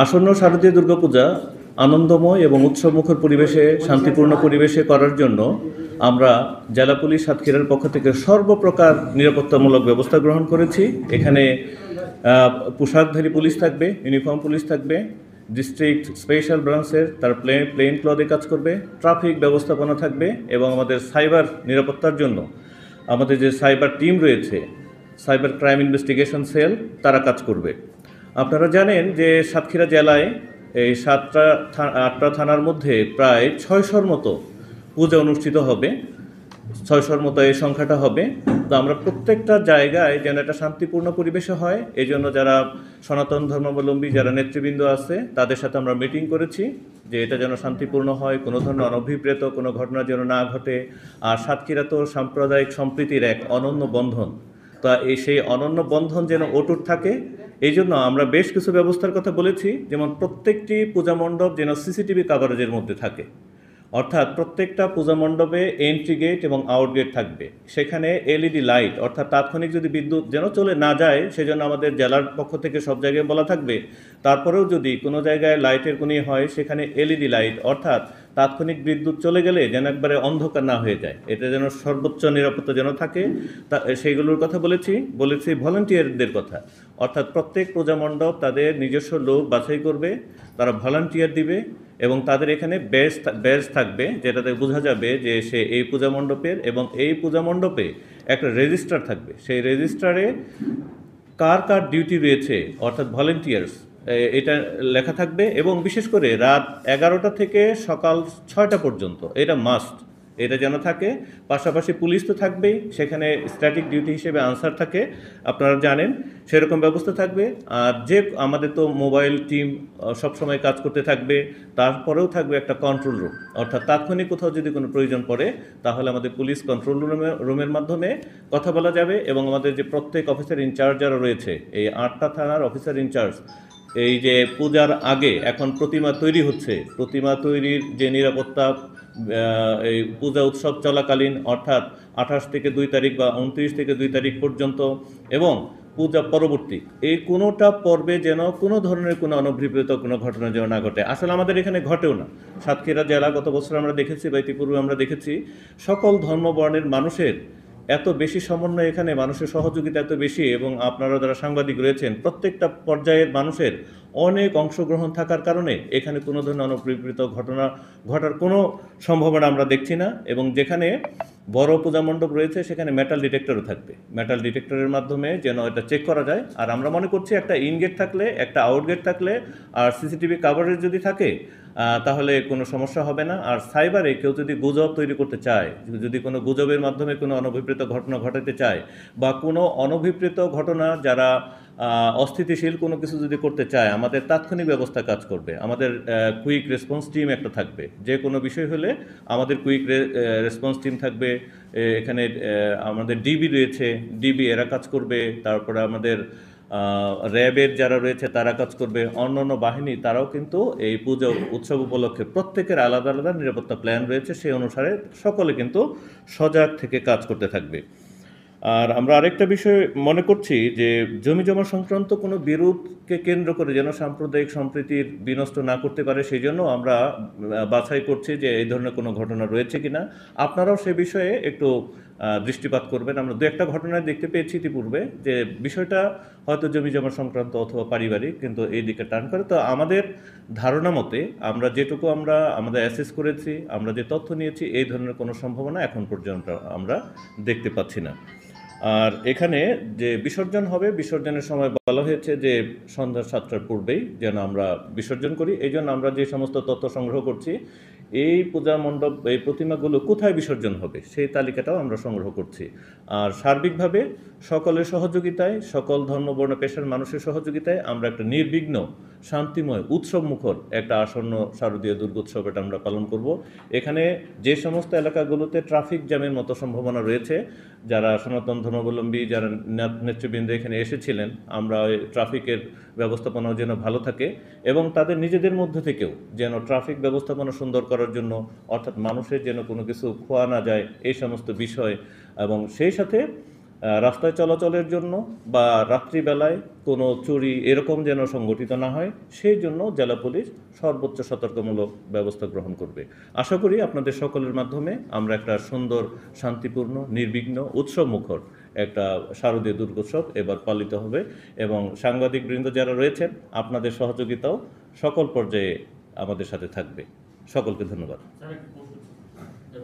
আসন্ন শারদীয় দুর্গাপূজা আনন্দময় এবং উৎসবমুখর পরিবেশে শান্তিপূর্ণ পরিবেশে করার জন্য আমরা জেলা পুলিশ সাতক্ষীরার পক্ষ থেকে সর্বপ্রকার নিরাপত্তামূলক ব্যবস্থা গ্রহণ করেছি। এখানে পোশাকধারী পুলিশ থাকবে, ইউনিফর্ম পুলিশ থাকবে, ডিস্ট্রিক্ট স্পেশাল ব্রাঞ্চের তার প্লেন ক্লথে কাজ করবে, ট্রাফিক ব্যবস্থাপনা থাকবে এবং আমাদের সাইবার নিরাপত্তার জন্য আমাদের যে সাইবার টিম রয়েছে, সাইবার ক্রাইম ইনভেস্টিগেশন সেল, তারা কাজ করবে। আপনারা জানেন যে সাতক্ষীরা জেলায় এই 7টা-8টা থানার মধ্যে প্রায় 600-র মতো পূজা অনুষ্ঠিত হবে। 600-র মতো এই সংখ্যাটা হবে। তো আমরা প্রত্যেকটা জায়গায় যেন একটা শান্তিপূর্ণ পরিবেশে হয়, এই জন্য যারা সনাতন ধর্মাবলম্বী যারা নেতৃবৃন্দ আছে তাদের সাথে আমরা মিটিং করেছি যে এটা যেন শান্তিপূর্ণ হয়, কোনো ধরনের অনভিপ্রেত কোনো ঘটনা যেন না ঘটে। আর সাতক্ষীরা তো সাম্প্রদায়িক সম্প্রীতির এক অনন্য বন্ধন, তা সেই অনন্য বন্ধন যেন অটুট থাকে, এই জন্য আমরা বেশ কিছু ব্যবস্থার কথা বলেছি। যেমন প্রত্যেকটি পূজা মণ্ডপ যেন সিসিটিভি কাভারেজের মধ্যে থাকে, অর্থাৎ প্রত্যেকটা পূজা মণ্ডপে এন্ট্রি গেট এবং আউট গেট থাকবে। সেখানে এলইডি লাইট, অর্থাৎ তাৎক্ষণিক যদি বিদ্যুৎ যেন চলে না যায় সেজন্য আমাদের জেলার পক্ষ থেকে সব জায়গায় বলা থাকবে। তারপরেও যদি কোনো জায়গায় লাইটের কোনো হয় সেখানে এলইডি লাইট, অর্থাৎ তাৎক্ষণিক বিদ্যুৎ চলে গেলে যেন একবারে অন্ধকার না হয়ে যায়, এটা যেন সর্বোচ্চ নিরাপত্তা যেন থাকে, তা সেইগুলোর কথা বলেছি ভলান্টিয়ারদের কথা। অর্থাৎ প্রত্যেক পূজা মণ্ডপ তাদের নিজস্ব লোক বাছাই করবে, তারা ভলান্টিয়ার দিবে এবং তাদের এখানে ব্যাজ থাকবে যেটাতে বোঝা যাবে যে সে এই পূজা মণ্ডপের, এবং এই পূজা মণ্ডপে একটা রেজিস্টার থাকবে। সেই রেজিস্টারে কার কার ডিউটি রয়েছে, অর্থাৎ ভলেন্টিয়ার্স, এটা লেখা থাকবে। এবং বিশেষ করে রাত 11টা থেকে সকাল 6টা পর্যন্ত এটা মাস্ট, এটা যেন থাকে। পাশাপাশি পুলিশ তো থাকবেই, সেখানে স্ট্যাটিক ডিউটি হিসেবে আনসার থাকে, আপনারা জানেন, সেরকম ব্যবস্থা থাকবে। আর যে আমাদের তো মোবাইল টিম সবসময় কাজ করতে থাকবে। তারপরেও থাকবে একটা কন্ট্রোল রুম, অর্থাৎ তাৎক্ষণিক কোথাও যদি কোনো প্রয়োজন পড়ে তাহলে আমাদের পুলিশ কন্ট্রোল রুমের মাধ্যমে কথা বলা যাবে। এবং আমাদের যে প্রত্যেক অফিসার ইনচার্জ যারা রয়েছে, এই 8টা থানার অফিসার ইনচার্জ, এই যে পূজার আগে এখন প্রতিমা তৈরি হচ্ছে, প্রতিমা তৈরির যে নিরাপত্তা, এই পূজা উৎসব চলাকালীন, অর্থাৎ 28 থেকে 2 তারিখ বা 29 থেকে 2 তারিখ পর্যন্ত, এবং পূজা পরবর্তী এই কোনোটা পর্বে যেন কোনো ধরনের কোনো অনভিপ্রেত কোনো ঘটনা যেন না ঘটে। আসলে আমাদের এখানে ঘটেও না। সাতক্ষীরা জেলা গত বছর আমরা দেখেছি বা ইতিপূর্বে আমরা দেখেছি সকল ধর্মবর্ণের মানুষের এত বেশি সমন্বয়, এখানে মানুষের সহযোগিতা এত বেশি, এবং আপনারা যারা সাংবাদিক রয়েছেন প্রত্যেকটা পর্যায়ের মানুষের অনেক অংশগ্রহণ থাকার কারণে এখানে কোনো ধরনের অনভিপ্রেত ঘটনা ঘটার কোনো সম্ভাবনা আমরা দেখছি না। এবং যেখানে বড় পূজা মণ্ডপ রয়েছে সেখানে মেটাল ডিটেক্টরও থাকবে, মেটাল ডিটেক্টরের মাধ্যমে যেন এটা চেক করা যায়। আর আমরা মনে করছি একটা ইন গেট থাকলে, একটা আউট গেট থাকলে, আর সিসিটিভি কাভারেজ যদি থাকে তাহলে কোনো সমস্যা হবে না। আর সাইবারে কেউ যদি গুজব তৈরি করতে চায়, যদি কোনো গুজবের মাধ্যমে কোনো অনভিপ্রেত ঘটনা ঘটাতে চায়, বা কোনো অনভিপ্রেত ঘটনা যারা অস্থিতিশীল কোনো কিছু যদি করতে চায়, আমাদের তাৎক্ষণিক ব্যবস্থা কাজ করবে। আমাদের কুইক রেসপন্স টিম একটা থাকবে, যে কোনো বিষয় হলে আমাদের কুইক রেসপন্স টিম থাকবে। এখানে আমাদের ডিবি রয়েছে, ডিবি এরা কাজ করবে। তারপরে আমাদের র্যাবের যারা রয়েছে তারা কাজ করবে। অন্যান্য বাহিনী তারাও কিন্তু এই পুজো উৎসব উপলক্ষে প্রত্যেকের আলাদা আলাদা নিরাপত্তা প্ল্যান রয়েছে, সেই অনুসারে সকলে কিন্তু সজাগ থেকে কাজ করতে থাকবে। আর আমরা আরেকটা বিষয় মনে করছি যে জমি জমা সংক্রান্ত কোনো বিরোধকে কেন্দ্র করে যেন সাম্প্রদায়িক সম্প্রীতির বিনষ্ট না করতে পারে, সেই জন্য আমরা বাছাই করছি যে এই ধরনের কোনো ঘটনা রয়েছে কিনা। আপনারাও সে বিষয়ে একটু দৃষ্টিপাত করবেন। আমরা দু একটা ঘটনায় দেখতে পেয়েছি ইতিপূর্বে যে বিষয়টা হয়তো জমি জমা সংক্রান্ত অথবা পারিবারিক, কিন্তু এই দিকে টার্ন করে। তো আমাদের ধারণা মতে আমরা যেটুকু আমাদের অ্যাসেস করেছি, আমরা যে তথ্য নিয়েছি, এই ধরনের কোনো সম্ভাবনা এখন পর্যন্ত আমরা দেখতে পাচ্ছি না। আর এখানে যে বিসর্জন হবে, বিসর্জনের সময় বলা হয়েছে যে সন্ধ্যা 7টার পূর্বেই যেন আমরা বিসর্জন করি। এই জন্য আমরা যে সমস্ত তথ্য সংগ্রহ করছি, এই পূজা মণ্ডপ, এই প্রতিমাগুলো কোথায় বিসর্জন হবে সেই তালিকাটাও আমরা সংগ্রহ করছি। আর সার্বিকভাবে সকলের সহযোগিতায়, সকল ধর্মবর্ণ পেশার মানুষের সহযোগিতায় আমরা একটা নির্বিঘ্ন, শান্তিময়, উৎসবমুখর একটা আসন্ন শারদীয় দুর্গোৎসব এটা আমরা পালন করব। এখানে যে সমস্ত এলাকাগুলোতে ট্রাফিক জ্যামের মতো সম্ভাবনা রয়েছে, যারা সনাতন ধর্মাবলম্বী যারা নেতৃবৃন্দ এখানে এসেছিলেন, আমরা ওই ট্রাফিকের ব্যবস্থাপনাও যেন ভালো থাকে, এবং তাদের নিজেদের মধ্যে থেকেও যেন ট্রাফিক ব্যবস্থাপনা সুন্দর করার জন্য, অর্থাৎ মানুষের যেন কোনো কিছু খোয়া না যায়, এই সমস্ত বিষয়। এবং সেই সাথে রাস্তায় চলাচলের জন্য বা রাত্রিবেলায় কোনো চুরি এরকম যেন সংগঠিত না হয়, সেই জন্য জেলা পুলিশ সর্বোচ্চ সতর্কমূলক ব্যবস্থা গ্রহণ করবে। আশা করি আপনাদের সকলের মাধ্যমে আমরা একটা সুন্দর, শান্তিপূর্ণ, নির্বিঘ্ন, উৎসবমুখর একটা শারদীয় দুর্গোৎসব এবার পালিত হবে এবং সাংবাদিকবৃন্দ যারা রয়েছেন আপনাদের সহযোগিতাও সকল পর্যায়ে আমাদের সাথে থাকবে। সকলকে ধন্যবাদ।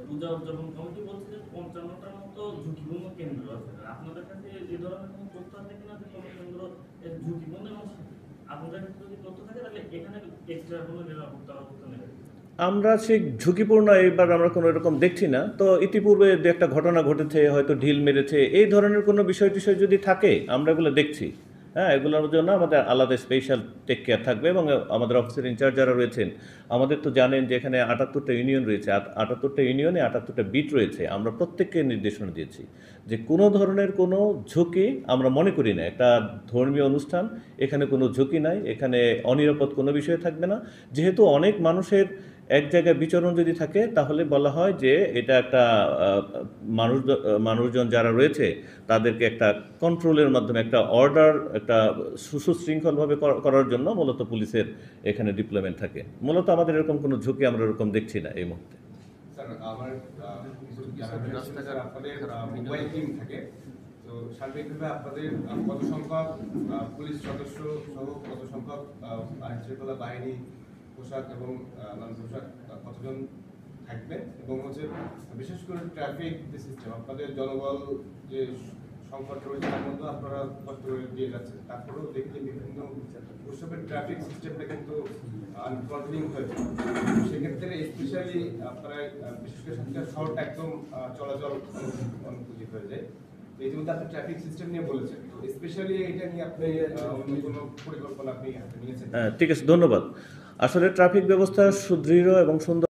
পূজা উদযাপন কমিটি বলছে যে 55টার মতো ঝুঁকিপূর্ণ কেন্দ্র আছে। আপনাদের কাছে এই ধরনের কোনো তথ্য আছে কিনা যে কোনো কেন্দ্র ঝুঁকিপূর্ণ, এবং আপনাদের কাছে যদি তথ্য থাকে তাহলে এখানে এক্সট্রা কোনো নিরাপত্তা ব্যবস্থা নেই? আমরা সেই ঝুঁকিপূর্ণ এবার আমরা কোনো এরকম দেখছি না। তো ইতিপূর্বে দু একটা ঘটনা ঘটেছে, হয়তো ঢিল মেরেছে, এই ধরনের কোনো বিষয় টিষয় যদি থাকে আমরা এগুলো দেখছি। হ্যাঁ, এগুলোর জন্য আমাদের আলাদা স্পেশাল টেক কেয়ার থাকবে এবং আমাদের অফিসের ইনচার্জ যারা রয়েছেন, আমাদের তো জানেন যে এখানে ৭৮টা ইউনিয়ন রয়েছে, ৭৮টা ইউনিয়নে ৭৮টা বিট রয়েছে। আমরা প্রত্যেককে নির্দেশনা দিয়েছি যে কোনো ধরনের কোনো ঝুঁকি আমরা মনে করি না। একটা ধর্মীয় অনুষ্ঠান, এখানে কোনো ঝুঁকি নাই, এখানে অনিরাপদ কোনো বিষয় থাকবে না। যেহেতু অনেক মানুষের এক জায়গায় বিচরণ যদি থাকে তাহলে বলা হয় যে এটা একটা মানুষজন যারা রয়েছে তাদেরকে একটা কন্ট্রোলের মাধ্যমে একটা অর্ডার, একটা সুশৃঙ্খলভাবে করার জন্য মূলত পুলিশের এখানে ডিপ্লয়মেন্ট থাকে। মূলত আমাদের এরকম কোনো ঝুঁকি আমরা এরকম দেখছি না এই মুহূর্তে। স্যার, আমার কিছু জানার আছে, স্যার, আপনাদের মোবাইল টিম থাকে, তো সার্বিকভাবে আপনাদের কত সংখ্যক পুলিশ সদস্য সহ কত সংখ্যক আইনশৃঙ্খলা বাহিনী পোশাক এবং নন পোশাক কতজন থাকবে, এবং হচ্ছে বিশেষ করে ট্রাফিক যে সিস্টেম আপনাদের জনবল যে সংকট রয়েছে তার মধ্যে আপনারা কষ্ট দিয়ে যাচ্ছে, তারপরেও দেখলে বিভিন্ন উৎসবের ট্রাফিক সিস্টেমটা কিন্তু আনকন্ট্রোলিং হয়েছে। সেক্ষেত্রে স্পেশালি আপনারা বিশেষ করে সাতক্ষীরা শহরটা একদম চলাচল অনুপযোগী হয়ে যায়। এই যে আপনি ট্রাফিক সিস্টেম নিয়ে বলেছেন, তো স্পেশালি এটা নিয়ে আপনি অন্য কোনো পরিকল্পনা আপনি হাতে নিয়েছেন? ঠিক আছে, ধন্যবাদ। আসলে ট্রাফিক ব্যবস্থা সুদৃঢ় এবং সুন্দর